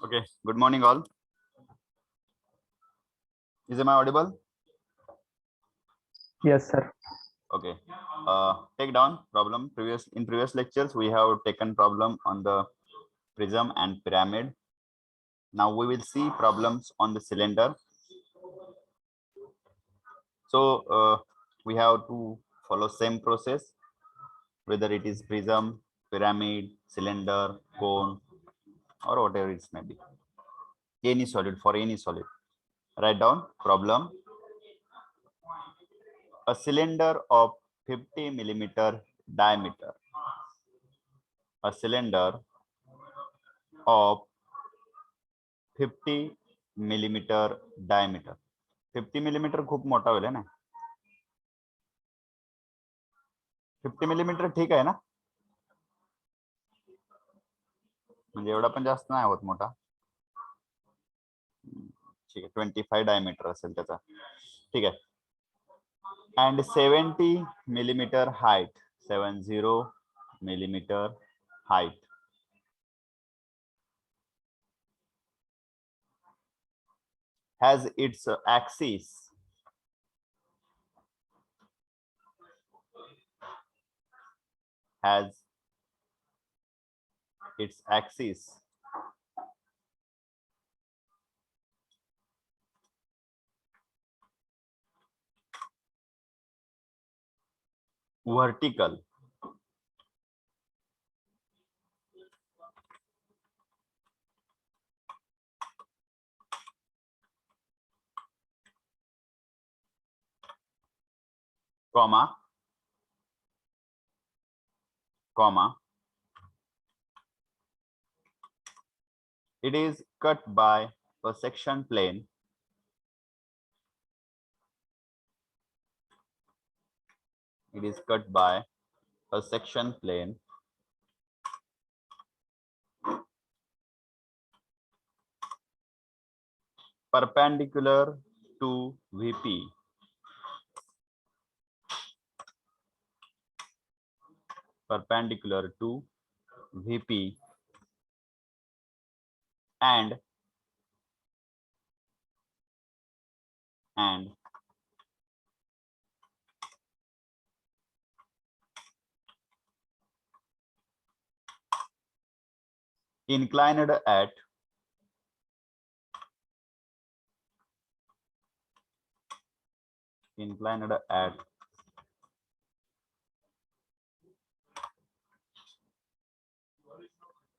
Okay, good morning all. Am I audible? Yes, sir. Okay. Take down problem. Previous lectures we have taken problem on the prism and pyramid. Now we will see problems on the cylinder. So we have to follow same process, whether it is prism, pyramid, cylinder, cone, or whatever it may be. Any solid, for any solid. Write down problem. A cylinder of 50 millimeter diameter. A cylinder of 50 millimeter diameter. 50 millimeter खूप मोठा होईल ना. 50 millimeter ठीक आहे ना, म्हणजे एवढा पण जास्त नाही होत मोठा. ठीक आहे, 25 डायमीटर असेल त्याचा. ठीक आहे. and 70 millimeter height, 70 millimeter height. Has its axis vertical, comma, it is cut by a section plane perpendicular to VP, and inclined at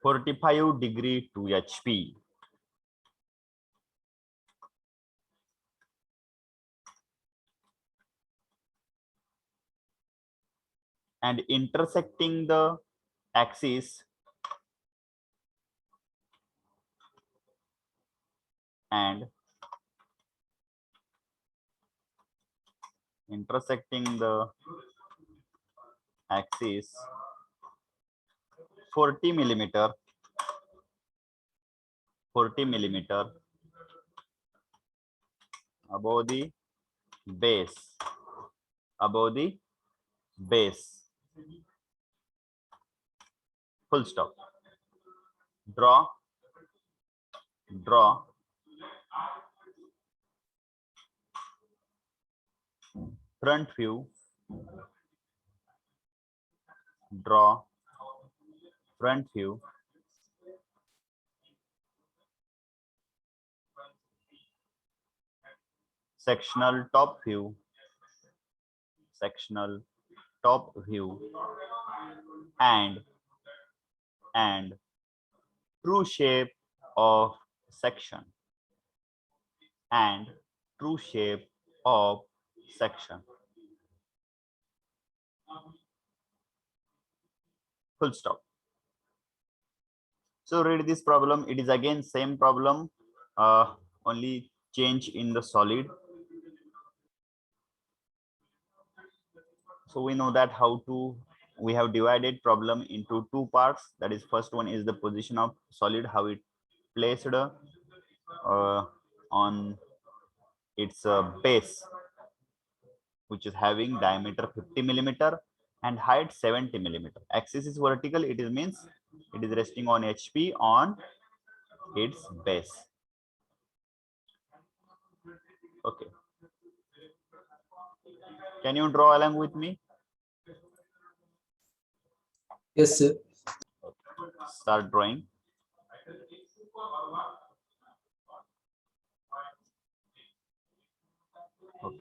45 degree to HP. And intersecting the axis and 40 millimeter above the base, full stop. Draw front view, sectional top view, and true shape of section, full stop. So read this problem. It is again same problem, only change in the solid. So we know that we have divided problem into two parts. That is, first one is the position of solid, how it placed on its base, which is having diameter 50 millimeter and height 70 millimeter. Axis is vertical. It means it is resting on HP on its base. Okay. Can you draw along with me? Yes, sir. Start drawing. Okay.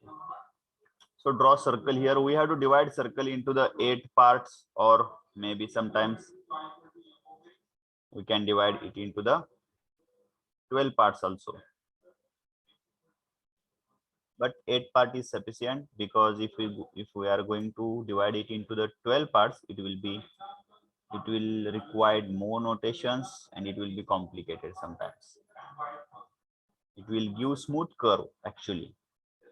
So draw circle here. We have to divide circle into the 8 parts, or maybe sometimes we can divide it into the 12 parts also. But 8 part is sufficient, because if we are going to divide it into the 12 parts, it will require more notations and it will be complicated sometimes. It will give smooth curve actually,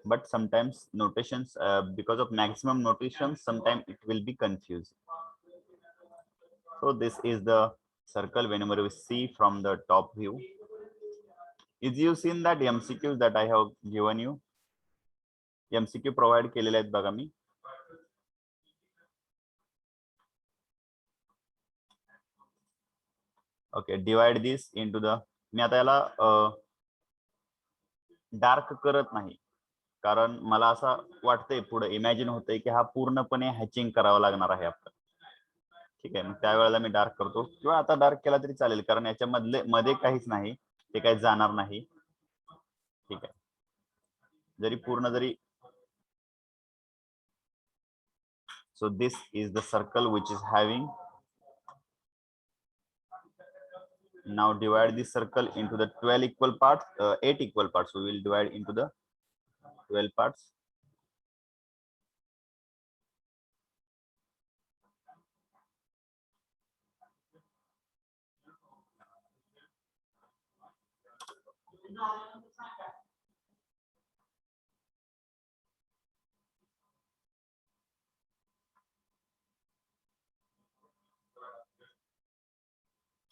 but sometimes notations, because of maximum notations, sometimes it will be confused. So this is the circle whenever we see from the top view. Is you seen that MCQs that I have given you? MCQ provide केलेले आहेत बघा मी. Okay, divide this into the, मी आता याला dark करत नाही, कारण मला असं वाटतंय पुढे इमॅजिन होतंय की हा पूर्णपणे हॅचिंग करावा लागणार आहे आपल्याला. ठीक आहे, मग त्यावेळेला मी डार्क करतो, किंवा आता डार्क केला तरी चालेल, कारण याच्या मध्ये काहीच नाही, ते काही जाणार नाही. ठीक आहे, जरी पूर्ण जरी. So this is the circle which is having. Now divide this circle into the 12 equal parts, 8 equal parts. We will divide into the 12 parts.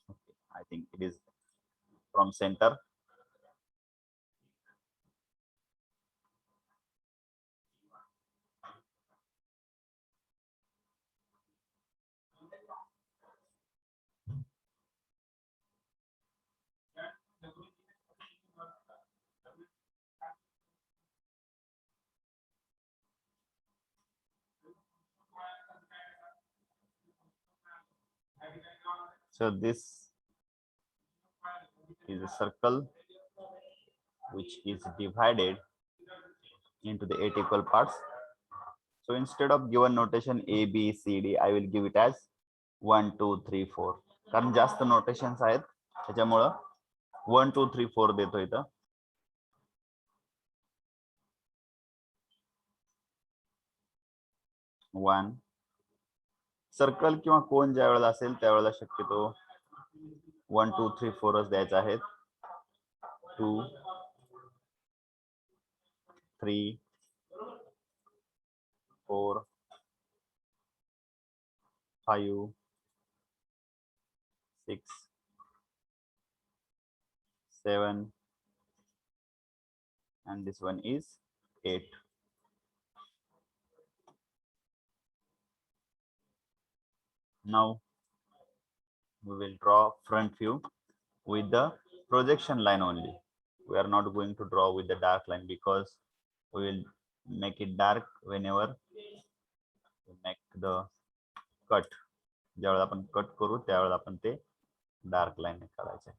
Okay, I think it is from center. So this is a circle which is divided into the 8 equal parts. So instead of given notation A, B, C, D, I will give it as 1, 2, 3, 4. कारण जास्त notations आहेत, त्याच्यामुळं 1, 2, 3, 4 देतो इथं. 1. Circle किंवा कोन ज्या वेळेला असेल त्यावेळेला शक्यतो 1, 2, 3, 4च द्यायचे आहेत. 2, 3, 4, 5, 6, 7, and this one is 8. Now we will draw front view with the projection line only. We are not going to draw with the dark line, because we will make it dark whenever we make the cut. ज्यावेळेला आपण cut करू त्यावेळेला आपण ते dark line काढायचे.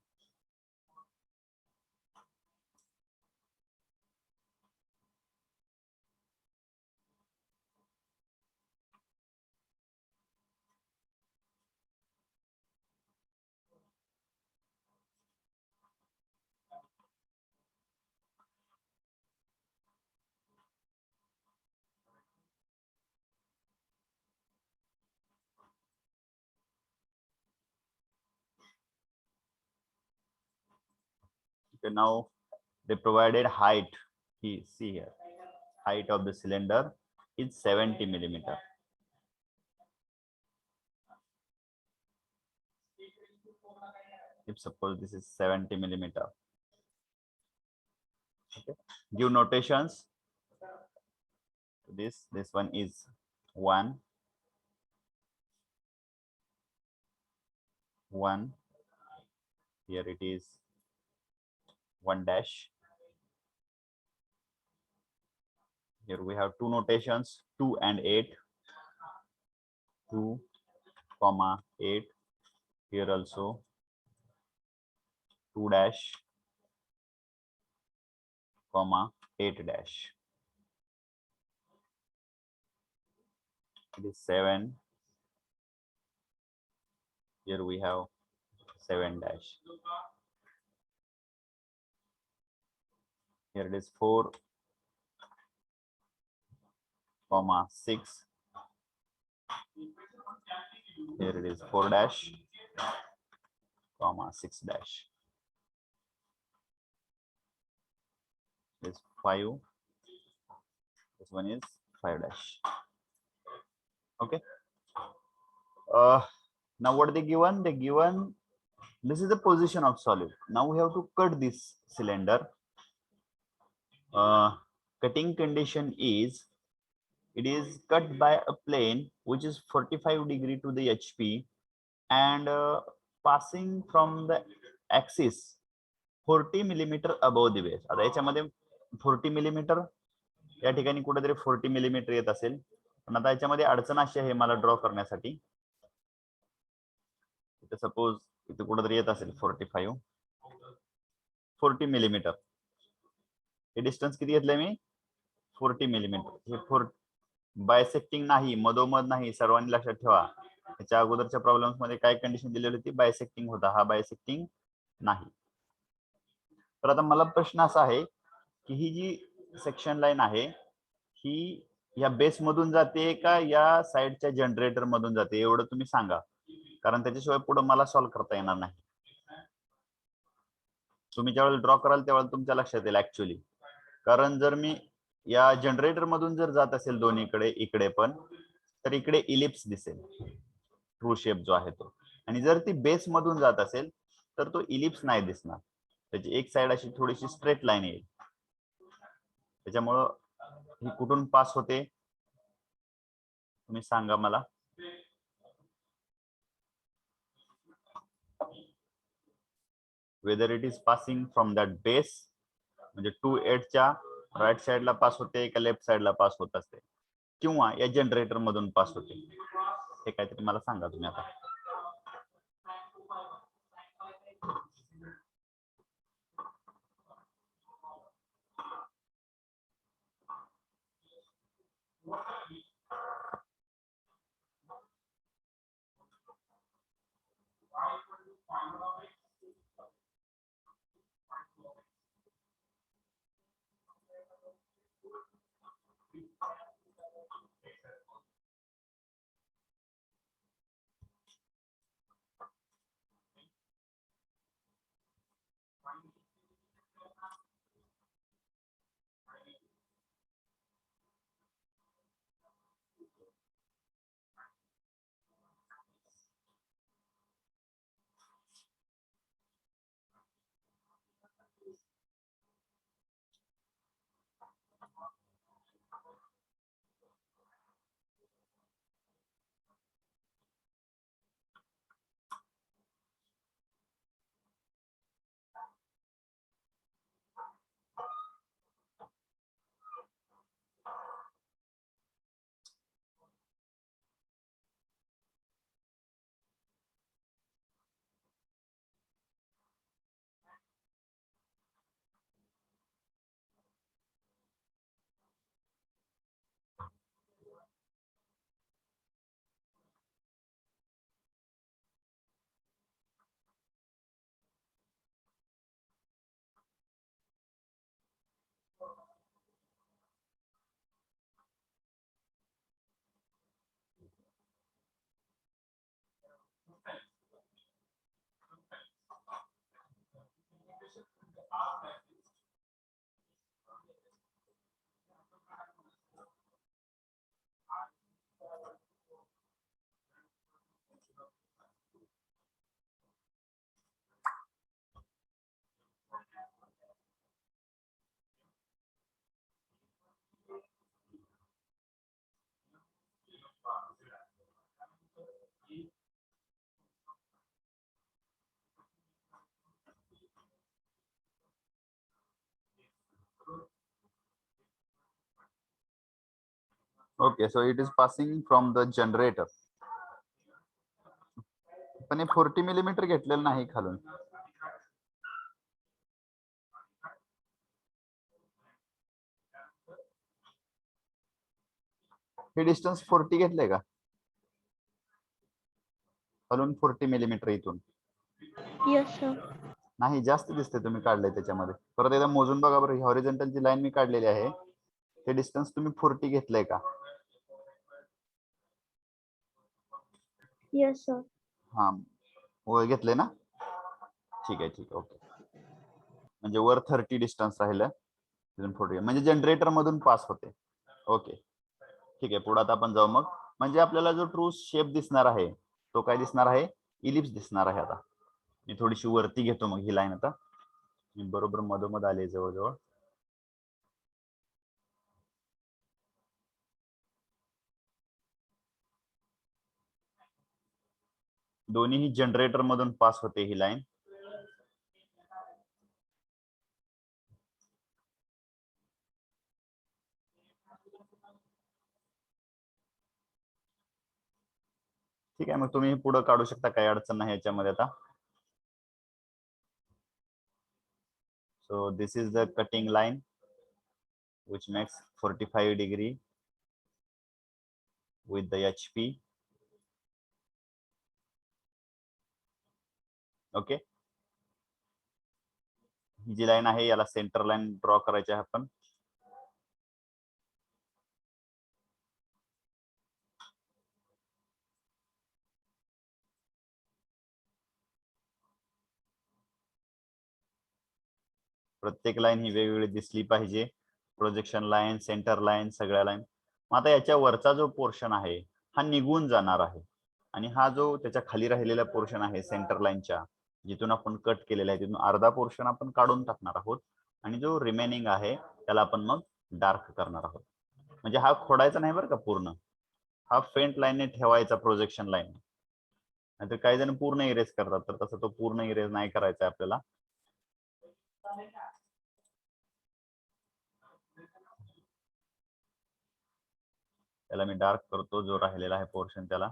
Okay, now they provided height. See here, height of the cylinder is 70 millimeter. If suppose this is 70 millimeter. Okay, give notations. This one is 1, 1. Here it is 1 dash. Here we have two notations, 2 and 8. 2 comma 8. Here also 2 dash comma 8 dash. It is 7. Here we have 7 dash. Here it is 4 comma 6. Here it is 4 dash comma 6 dash. This 5. This one is 5 dash. Okay. Now what they given? They given this is the position of solid. Now we have to cut this cylinder. Cutting condition is it is cut by a plane which is 45 degree to the HP and passing from the axis 40 millimeter above the base. आता याच्यामध्ये 40 millimeter या ठिकाणी कुठेतरी 40 millimeter येत असेल, पण आता याच्यामध्ये अडचण अशी आहे मला ड्रॉ करण्यासाठी. सपोज इथे कुठेतरी येत असेल 45 40 millimeter. हे डिस्टन्स किती घेतलंय मी 40 millimeter. हे बायसेक्टिंग नाही, मधोमध नाही, सर्वांनी लक्षात ठेवा. त्याच्या अगोदरच्या प्रॉब्लेम्स मध्ये काय कंडिशन दिलेली होती, बायसेक्टिंग होता, हा बायसेक्टिंग नाही. तर आता मला प्रश्न असा आहे की ही जी सेक्शन लाईन आहे ही या बेस मधून जाते का या साइडच्या जनरेटर मधून जाते, एवढं तुम्ही सांगा, कारण त्याच्याशिवाय पुढे मला सॉल्व्ह करता येणार नाही. तुम्ही ज्यावेळेला ड्रॉ कराल त्यावेळेला तुमच्या लक्षात येईल ऍक्च्युअली, कारण जर मी या जनरेटर मधून जर जात असेल दोन्हीकडे इकडे पण, तर इकडे इलिप्स दिसेल, ट्रू शेप जो आहे तो, आणि जर ती बेस मधून जात असेल तर तो इलिप्स नाही दिसणार, त्याची एक साइड अशी थोडीशी स्ट्रेट लाईन येईल. त्याच्यामुळं ही कुठून पास होते तुम्ही सांगा मला. Whether it is passing from that base, म्हणजे 2/8 च्या राईट साइडला पास होते का लेफ्ट साइडला पास होत असते, किंवा या जनरेटर मधून पास होते, हे काहीतरी मला सांगा तुम्ही आता. Okay, so it is passing from the generator. पण हे 40 मिलीमीटर घेतलेलं नाही खालून. हे डिस्टन्स 40 घेतलंय का खालून 40 मिलीमीटर इथून? Yes sir. नाही, जास्त दिसते तुम्ही काढलंय त्याच्यामध्ये. परत एकदा मोजून बघा बरं. हॉरिझॉन्टल जी लाईन मी काढलेली आहे ते डिस्टन्स तुम्ही 40 घेतलंय का? Yes sir. हा, वर घेतलंय ना? ठीक आहे, ठीक आहे, ओके. म्हणजे वर 30 डिस्टन्स राहिलं, तिथून 40 म्हणजे जनरेटर मधून पास होते. ओके, ठीक आहे. पुढे आता आपण जाऊ मग. म्हणजे आपल्याला जो ट्रू शेप दिसणार आहे तो काय दिसणार आहे? इलिप्स दिसणार आहे. आता मी थोडीशी वरती घेतो मग ही लाईन. आता मी बरोबर मधोमध आले जवळजवळ. दोन्ही जनरेटर मधून पास होते ही लाईन. ठीक आहे, मग तुम्ही पुढे काढू शकता, काही अडचण नाही याच्यामध्ये आता. So this is the cutting line which makes 45 degree with the HP. Okay, ही जी लाईन आहे याला सेंटर लाईन ड्रॉ करायची आहे आपण. प्रत्येक लाईन ही वेगवेगळी दिसली पाहिजे. प्रोजेक्शन लाईन, सेंटर लाईन, सगळ्या लाईन. मग आता याच्या वरचा जो पोर्शन आहे हा निघून जाणार आहे आणि हा जो त्याच्या खाली राहिलेला पोर्शन आहे सेंटर लाईनच्या, जिथून आपण कट केलेला आहे तिथून अर्धा पोर्शन आपण काढून टाकणार आहोत आणि जो रिमेनिंग आहे त्याला आपण मग डार्क करणार आहोत. म्हणजे हा खोडायचा नाही बरं का पूर्ण, हा फेंट लाईनने ठेवायचा प्रोजेक्शन लाईन. नाहीतर काही जण पूर्ण इरेज करतात, तर तसं तो पूर्ण इरेज नाही करायचा आपल्याला. त्याला मी डार्क करतो जो राहिलेला आहे पोर्शन त्याला.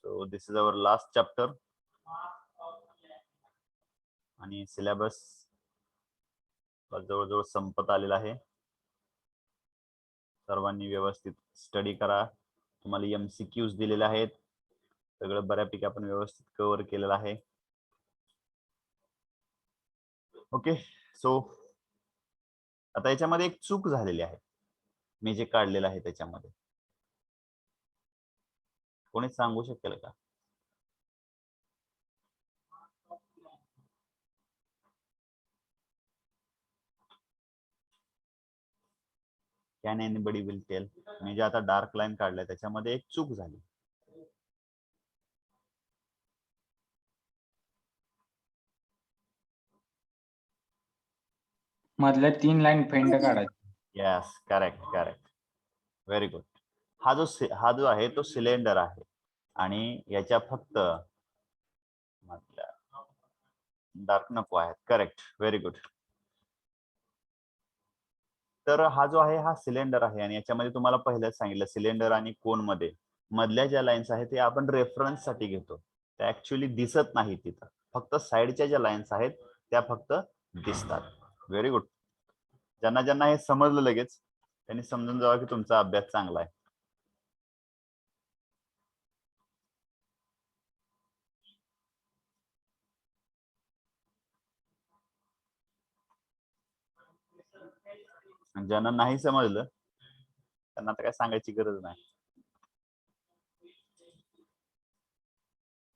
सो this is our last chapter आणि सिलेबस जवळजवळ संपत आलेला आहे. सर्वांनी व्यवस्थित स्टडी करा. तुम्हाला MCQs दिलेले आहेत, सगळं बऱ्यापैकी आपण व्यवस्थित कव्हर केलेलं आहे. ओके, सो आता याच्यामध्ये एक चूक झालेली आहे मी जे काढलेलं आहे त्याच्यामध्ये. कोणी सांगू शकेल का? Can anybody will tell? मी जे आता डार्क लाईन काढलंय त्याच्यामध्ये एक चूक झाली. मधल्या 3 लाईन फेंड काढायची. Yes, correct correct, very good. हा जो आहे तो सिलेंडर आहे आणि याच्या फक्त डार्क नको आहेत. Correct, very good. तर हा जो आहे हा सिलेंडर आहे आणि याच्यामध्ये तुम्हाला पहिलेच सांगितलं सिलेंडर आणि कोन मध्ये मधल्या ज्या लाईन्स आहेत ते आपण रेफरन्स साठी घेतो. त्या ऍक्च्युअली दिसत नाही तिथं, फक्त साईडच्या ज्या लाईन्स आहेत त्या फक्त दिसतात. Very good. ज्यांना ज्यांना हे समजलं लगेच त्यांनी समजून जावा की तुमचा अभ्यास चांगला आहे. ज्यांना नाही समजलं त्यांना आता काय सांगायची गरज नाही.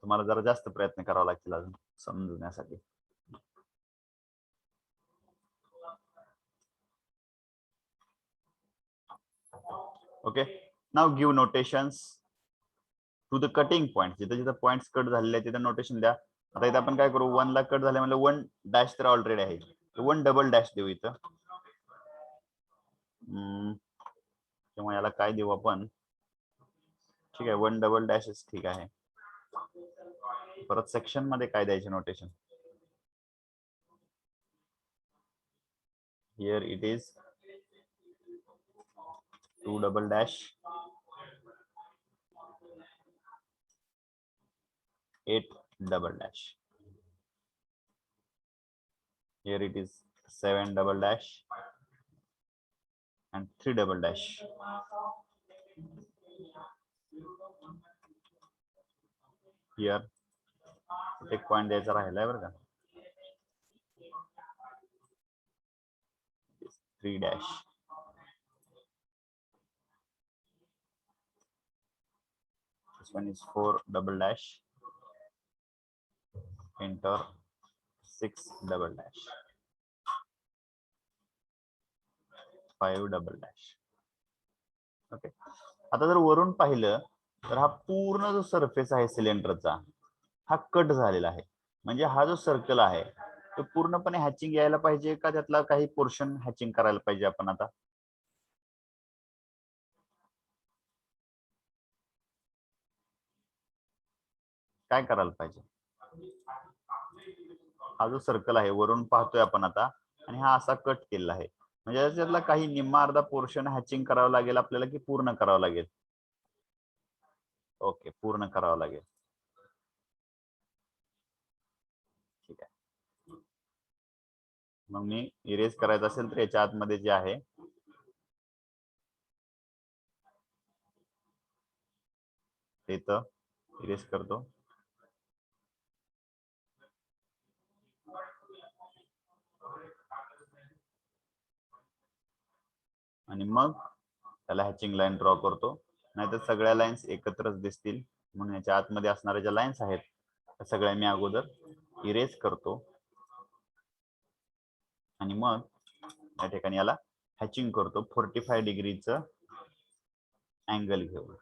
तुम्हाला जरा जास्त प्रयत्न करावा लागतील अजून समजण्यासाठी. Okay, now give notations to the cutting point. जिथे जिथे पॉइंट्स कट झालेले आहेत तिथे नोटेशन द्या. आता इथे आपण काय करू, 1 ला कट झाले म्हणजे 1 डॅश तर ऑलरेडी आहे, 1 डबल डॅश देऊ इथं. किंवा याला काय देऊ आपण, ठीक आहे 1 डबल डॅशच ठीक आहे. परत सेक्शन मध्ये काय द्यायचे notation? here it is 2 double dash 8 double dash. Here it is 7 double dash and 3 double dash. Here एक पॉइंट द्यायचा राहिलाय बरं का. 3 dash. This one is 4 double dash. Enter 6 double dash. 5 double dash. Okay. आता जर वरून पाहिलं तर हा पूर्ण जो सरफेस आहे सिलेंडरचा हा कट झालेला आहे. म्हणजे हा जो सर्कल आहे तो पूर्णपणे हॅचिंग यायला पाहिजे का त्यातला काही पोर्शन हॅचिंग करायला पाहिजे आपण आता. काय करायला पाहिजे. हा जो सर्कल आहे वरून पाहतोय आपण आता आणि हा असा कट केलेला आहे. म्हणजे त्यातला काही निम्मा अर्धा पोर्शन हॅचिंग करावं लागेल आपल्याला की पूर्ण करावं लागेल. ओके, पूर्ण करावं लागेल. ठीक आहे. मग मी इरेज करायचं असेल तर याच्या आतमध्ये जे आहे ते तर इरेज करतो. आणि मग त्याला हॅचिंग लाईन ड्रॉ करतो. नाहीतर सगळ्या लाईन्स एकत्रच दिसतील म्हणून याच्या आतमध्ये असणाऱ्या ज्या लाईन्स आहेत त्या सगळ्या मी अगोदर इरेज करतो आणि मग या ठिकाणी याला हॅचिंग करतो 45 डिग्रीचं अँगल घेऊन.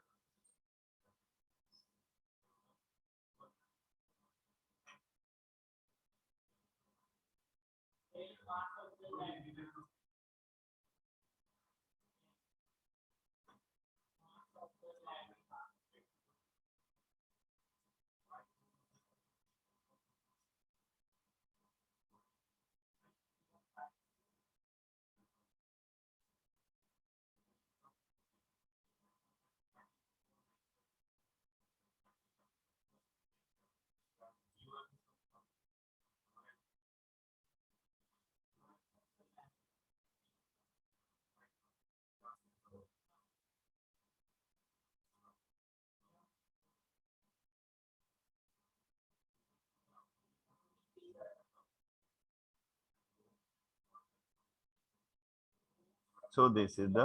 So this is the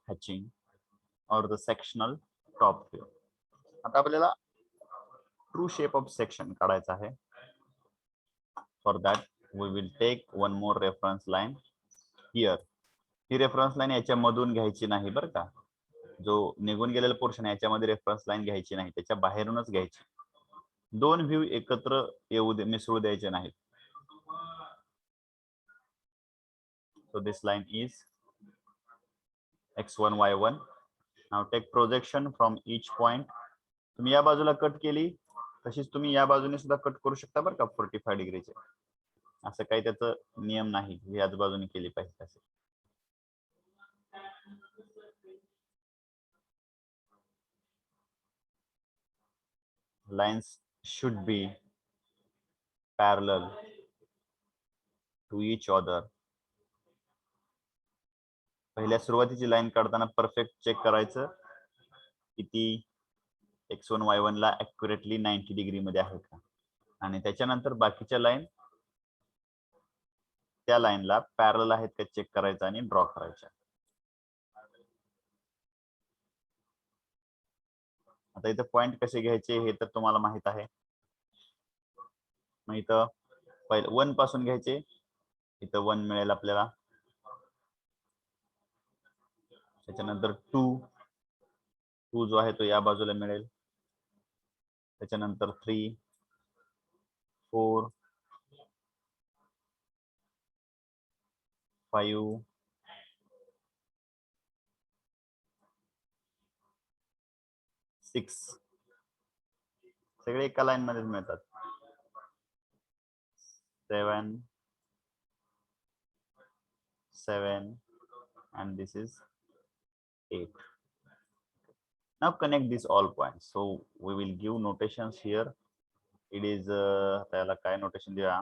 hatching or the sectional top view. आता आपल्याला ट्रू शेप ऑफ सेक्शन काढायचा आहे. For that we will take one more reference line here. ही रेफरन्स लाईन याच्यामधून घ्यायची नाही बरं का. जो निघून गेलेला पोर्शन आहे याच्यामध्ये रेफरन्स लाईन घ्यायची नाही, त्याच्या बाहेरूनच घ्यायची. दोन व्ह्यू एकत्र येऊ दे, मिसळू द्यायचे नाहीत. So this line is x1 y1. Now take projection from each point. तुम्ही या बाजूला कट केली तशीच तुम्ही या बाजूने सुद्धा कट करू शकता बरं का 45 डिग्रीचे. असं काही त्याचं नियम नाही याच बाजूने केली पाहिजे असे. Lines should be parallel to each other. पहिल्या सुरुवातीची लाईन काढताना परफेक्ट चेक करायचं किती x1 y1 ला ऍक्युरेटली 90 डिग्री मध्ये आहे का. आणि त्याच्यानंतर बाकीच्या लाईन त्या लाईनला पॅरलल आहेत का चेक करायचं आणि ड्रॉ करायच्या. आता इथं पॉइंट कसे घ्यायचे हे तर तुम्हाला माहित आहे. मग इथं पहिलं 1 पासून घ्यायचे. इथं 1 मिळेल आपल्याला. त्याच्यानंतर 2 जो आहे तो या बाजूला मिळेल. त्याच्यानंतर 3 4 5 6 सगळे एका लाईन मध्ये मिळतात. 7 7 and this is 8. Now connect these all points. So we will give notations here. It is त्याला काय notation दिया?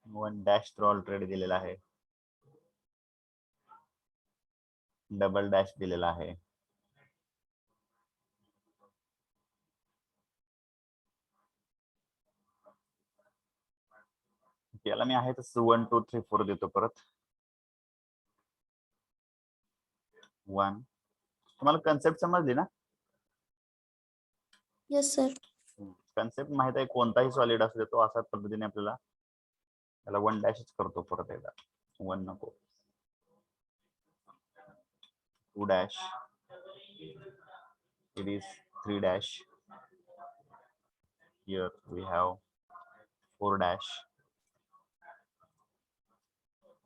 वन डॅश तर ऑलरेडी दिलेला आहे, डबल डॅश दिलेला आहे. याला मी आहे तसं 1 2 3 4 देतो परत. 1. तुम्हाला कन्सेप्ट समजली ना? Yes, sir. कन्सेप्ट माहित आहे, कोणताही सॉलिड असू दे तो अशा पद्धतीने आपल्याला त्याला 1 डॅशच करतो परत एकदा. 1 नको, 2 dash, it is 3 dash, here we have 4 dash,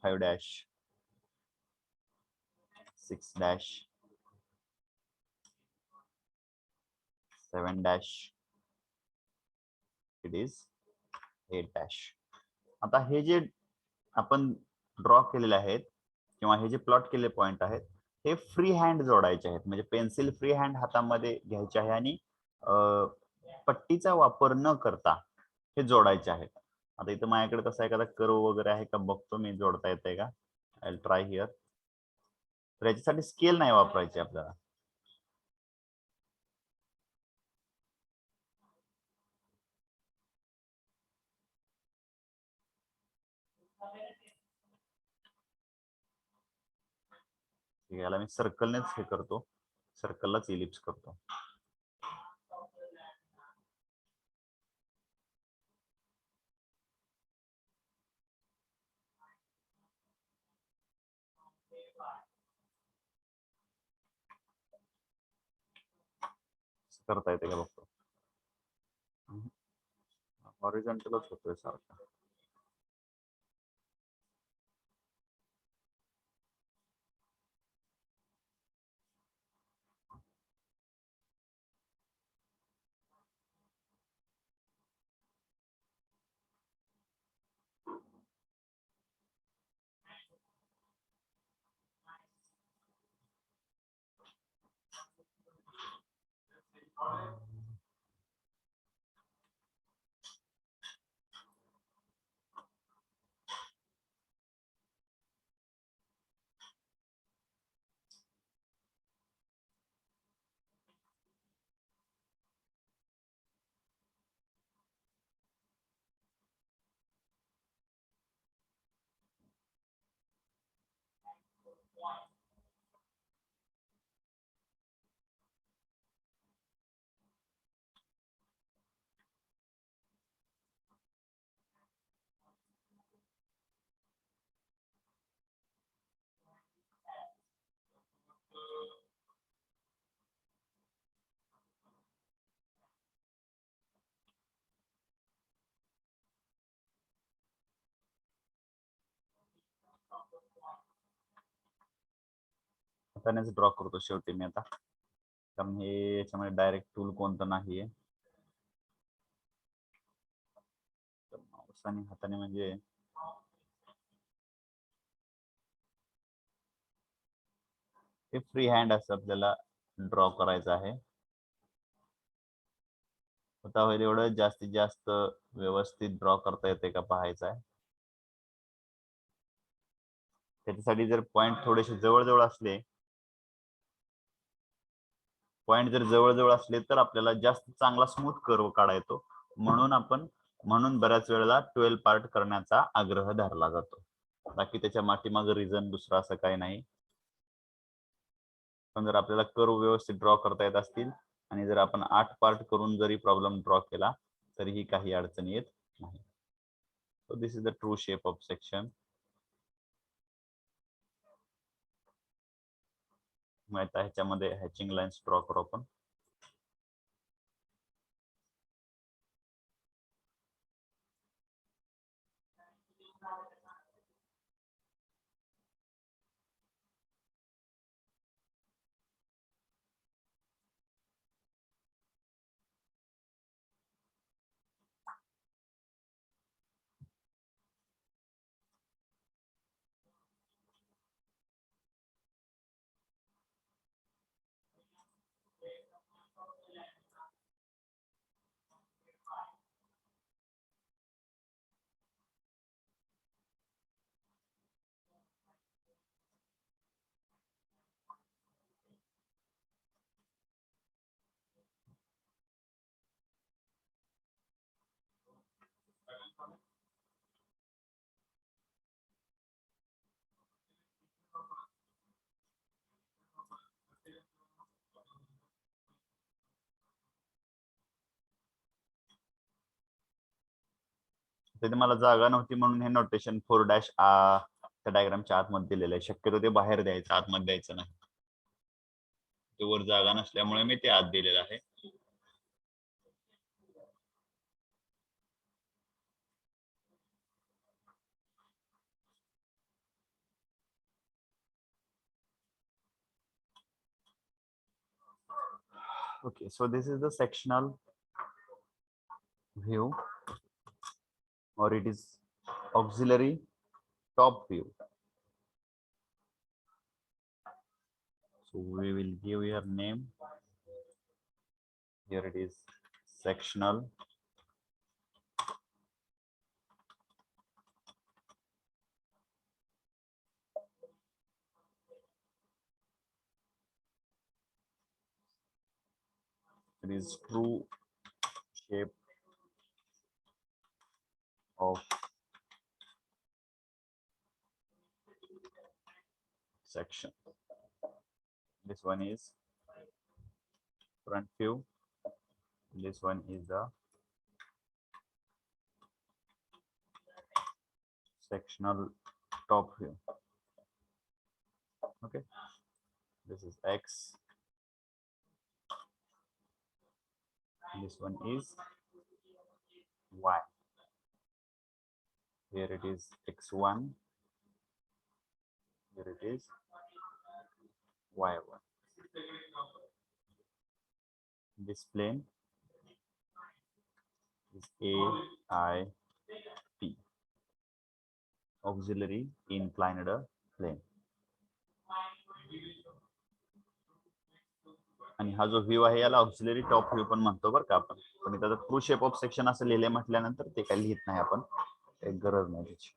5 dash, 6 dash, 7 dash, it is 8 dash. आता हे जे आपण ड्रॉ केलेले आहेत किंवा हे जे प्लॉट केलेले पॉइंट आहेत हे फ्री हँड जोडायचे आहेत, म्हणजे पेन्सिल फ्री हँड हातामध्ये घ्यायचे आहे आणि पट्टीचा वापर न करता हे जोडायचे आहेत. आता इथं माझ्याकडे तसा एखादा कर्व वगैरे आहे का बघतो मी, जोडता येते का? I will try here. तर याच्यासाठी स्केल नाही वापरायची आपल्याला. याला मी सर्कलनेच हे करतो, सर्कललाच इलिप्स करतो. करता येते का बघतो. हॉरिझॉन्टलच होतोय सारखा. हातानेच ड्रॉ करतो शेवटी मी आता, कारण हे याच्यामध्ये डायरेक्ट टूल कोणतं नाहीये. माऊस आणि हाताने म्हणजे हे फ्री हँड असं आपल्याला ड्रॉ करायचं आहे. होता होईल एवढं जास्तीत जास्त व्यवस्थित ड्रॉ करता येते का पाहायचं आहे. त्याच्यासाठी जर पॉइंट थोडेसे जवळ असले, पॉइंट जर जवळ असले तर आपल्याला जास्त चांगला स्मूथ कर्व काढा येतो. म्हणून बऱ्याच वेळेला 12 पार्ट करण्याचा आग्रह धरला जातो. बाकी त्याच्या मागं रिझन दुसरा असं काही नाही. पण जर आपल्याला कर्व व्यवस्थित ड्रॉ करता येत असतील आणि जर आपण 8 पार्ट करून जरी प्रॉब्लेम ड्रॉ केला तरीही काही अडचण येत नाही. सो this is the true shape of section. माहित आहे ह्याच्यामध्ये हॅचिंग लाईन्स ड्रॉ करू आपण. तिथे मला जागा नव्हती म्हणून हे नोटेशन 4' त्या डायग्रामच्या आतमध्ये दिलेलं आहे. शक्यतो ते बाहेर द्यायचं, आतमध्ये द्यायचं नाही. ते वर जागा नसल्यामुळे मी ते आत दिलेलं आहे. Okay, so this is the sectional view, or it is auxiliary top view. So we will give your name. Here it is sectional. It is true shape of section. This one is front view. This one is the sectional top view. Okay, this is X. This one is Y. Here it is X1. Here it is Y1. This plane is AIP, auxiliary inclined plane. आणि हा जो view आहे याला auxiliary top view पण म्हणतो बरं का आपण. पण इथं ट्रू शेप ऑफ सेक्शन असं लिहिले म्हटल्यानंतर ते काही लिहित नाही आपण, एक गरज नाही त्याची.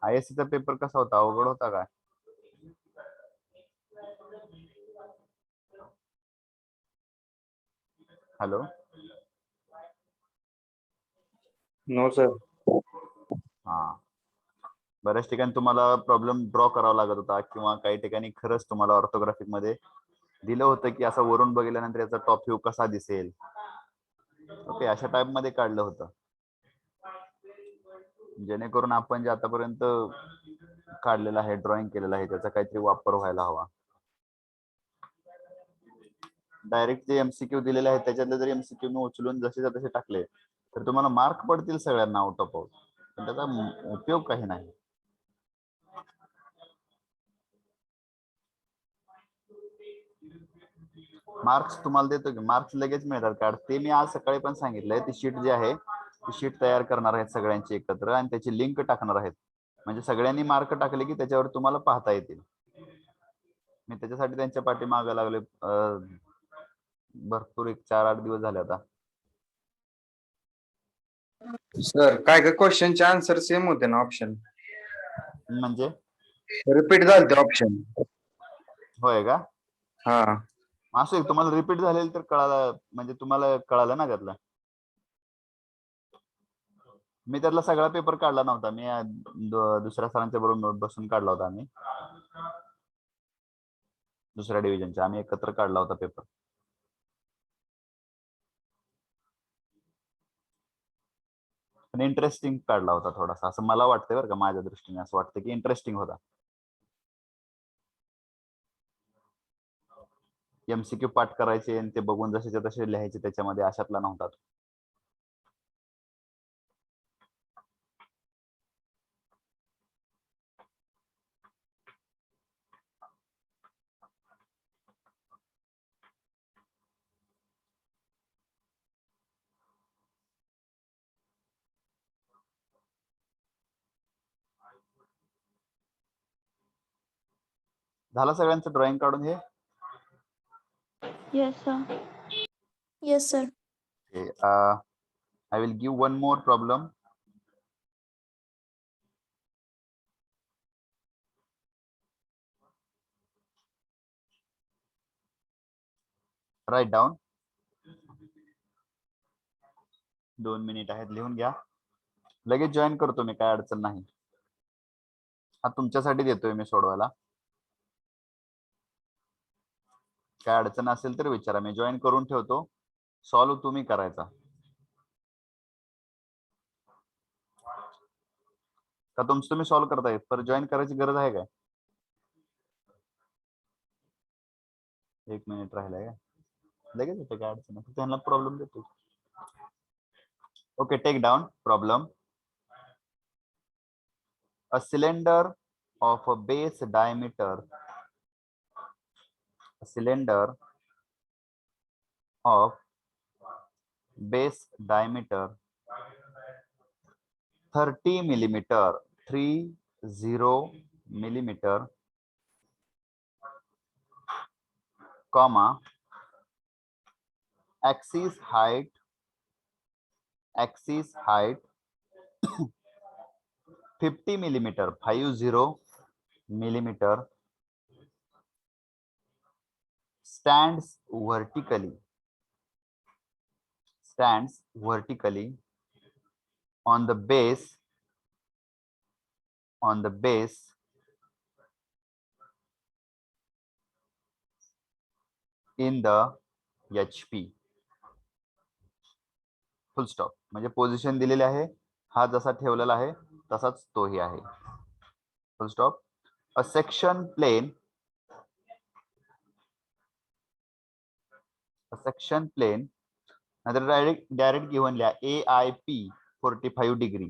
ISC चा पेपर कसा होता, अवघड होता काय? Hello, no sir. हा, बऱ्याच ठिकाणी तुम्हाला प्रॉब्लेम ड्रॉ करावा लागत होता, किंवा काही ठिकाणी खरंच तुम्हाला ऑर्थोग्राफिक मध्ये दिलं होतं की असं वरून बघितल्यानंतर याचा टॉप व्ह्यू कसा दिसेल. ओके, अशा टाइप मध्ये काढलं होतं, जेणेकरून आपण जे आतापर्यंत काढलेलं आहे, ड्रॉइंग केलेलं आहे, त्याचा काहीतरी वापर व्हायला हवा. डायरेक्ट जे एमसीक्यू दिलेले आहेत त्याच्यातले जर एमसीक्यू मी उचलून जसे तसे टाकले तर तुम्हाला मार्क पडतील सगळ्यांना आउट ऑफ आउट, पण त्याचा उपयोग काही नाही. मार्क्स तुम्हाला देतो की मार्क्स लगेच मिळतात कार्ड, ते मी आज सकाळी पण सांगितलंय. ती शीट जी आहे ती शीट तयार करणार आहेत सगळ्यांची एकत्र आणि त्याची लिंक टाकणार आहेत, म्हणजे सगळ्यांनी मार्क टाकले की त्याच्यावर तुम्हाला पाहता येतील. मी त्याच्यासाठी त्यांच्या पाठीमागे लागले भरपूर, एक 4-8 दिवस झाले आता. सर काय काय क्वेश्चनचे आन्सर सेम होते ना, ऑप्शन म्हणजे रिपीट झालते ऑप्शन. होय का? हा, असं तुम्हाला रिपीट झालेलं तर कळालं, म्हणजे तुम्हाला कळालं ना त्यातलं. मी त्यातला सगळा पेपर काढला नव्हता, मी दुसऱ्या सरांच्या बरोबर नोट बसून काढला होता. आम्ही दुसऱ्या डिव्हिजनच्या आम्ही एकत्र काढला होता पेपर. पण इंटरेस्टिंग काढला होता थोडासा, असं मला वाटतंय बरं का, माझ्या दृष्टीने असं वाटतं की इंटरेस्टिंग होता. एमसीक्यू पाठ करायचे आणि ते बघून जसेच्या तसे लिहायचे त्याच्यामध्ये, अशातला नव्हता. झालं सगळ्यांचं ड्रॉइंग काढून हे? Yes, sir. Yes, sir. Okay, I will give one more problem. Write down. 2 minute आहेत, लिहून घ्या. लगेच जॉईन करतो मी, काय अडचण नाही. हा तुमच्यासाठी देतोय मी सोडवायला. काय अडचण असेल तर विचारा, मी जॉईन करून ठेवतो. सॉल्व्ह तुम्ही करायचा. का तुमचं तुम्ही सॉल्व्ह करताय, पर जॉईन करायची गरज आहे काय? 1 मिनिट राहिलाय का? लगेच येते, काय अडचण नाही, त्यांना प्रॉब्लेम देतो. Okay, take down problem. A cylinder of a base diameter, a cylinder of base diameter 30 millimeter, 30 millimeter, comma, axis height 50 millimeter, 50 millimeter, stands vertically on the base in the HP. Full stop. म्हणजे position दिलेली आहे, हा जसा ठेवलेला आहे तसाच तोही आहे. Full stop. A section plane नाहीतर डायरेक्ट गिव्हन लिहा AIP 45 डिग्री.